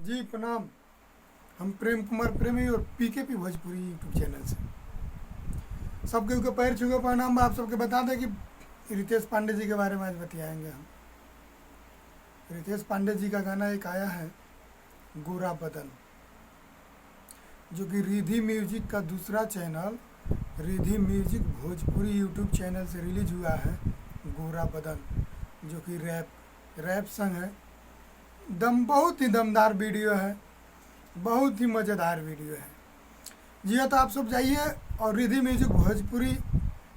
जी प्रणाम। हम प्रेम कुमार प्रेमी और पीकेपी भोजपुरी यूट्यूब चैनल से सबके उनके पैर छुके प्रणाम। आप सबके बता दें कि रितेश पांडे जी के बारे में आज बतियाएंगे हम। रितेश पांडे जी का गाना एक आया है गोरा बदन, जो कि रिधि म्यूजिक का दूसरा channel Ridhi music Bhojpuri YouTube channel से रिलीज हुआ है। गोरा बदन जो कि रैप सॉन्ग है। बहुत ही दमदार वीडियो है, बहुत ही मज़ेदार वीडियो है। जी हाँ, तो आप सब जाइए और Ridhi music Bhojpuri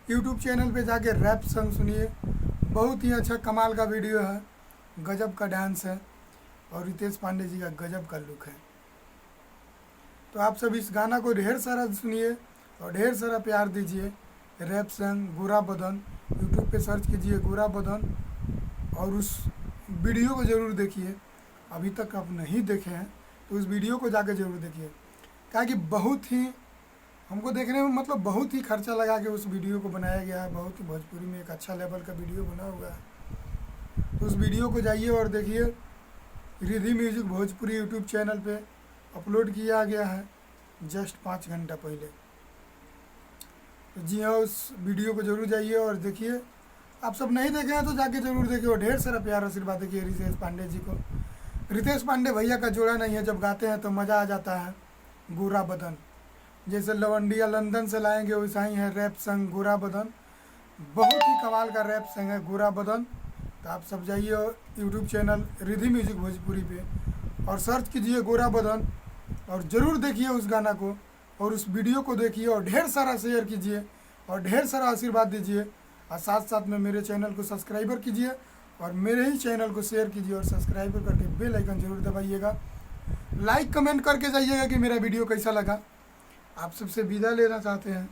YouTube channel पे जाके रैप सॉन्ग सुनिए। बहुत ही अच्छा कमाल का वीडियो है, गजब का डांस है और रितेश पांडे जी का गजब का लुक है। तो आप सब इस गाना को ढेर सारा सुनिए और ढेर सारा प्यार दीजिए। रैप सॉन्ग गोरा बदन यूट्यूब पे सर्च कीजिए गोरा बदन और उस वीडियो को ज़रूर देखिए। अभी तक आप नहीं देखे हैं तो उस वीडियो को जाकर ज़रूर देखिए, क्या कि बहुत ही हमको देखने में मतलब बहुत ही खर्चा लगा के उस वीडियो को बनाया गया है। बहुत ही भोजपुरी में एक अच्छा लेवल का वीडियो बना हुआ है। तो उस वीडियो को जाइए और देखिए। Ridhi music Bhojpuri YouTube channel पे अपलोड किया गया है जस्ट 5 घंटा पहले। तो जी हाँ, उस वीडियो को ज़रूर जाइए और देखिए। आप सब नहीं देखे हैं तो जाके ज़रूर देखिए और ढेर सारा प्यार आशीर्वाद देखिए रितेश पांडे जी को। रितेश पांडे भैया का जोड़ा नहीं है, जब गाते हैं तो मज़ा आ जाता है। गोरा बदन जैसे लवंडिया लंदन से लाएंगे वैसा ही है रैप सॉन्ग गोरा बदन। बहुत ही कमाल का रैप सॉन्ग है गोरा बदन। तो आप सब जाइए YouTube channel Ridhi music Bhojpuri पे और सर्च कीजिए गोरा बदन और ज़रूर देखिए उस गाना को और उस वीडियो को देखिए और ढेर सारा शेयर कीजिए और ढेर सारा आशीर्वाद दीजिए। और साथ साथ में मेरे चैनल को सब्सक्राइबर कीजिए और मेरे ही चैनल को शेयर कीजिए और सब्सक्राइबर करके बेल आइकन जरूर दबाइएगा। लाइक कमेंट करके जाइएगा कि मेरा वीडियो कैसा लगा। आप सबसे विदा लेना चाहते हैं।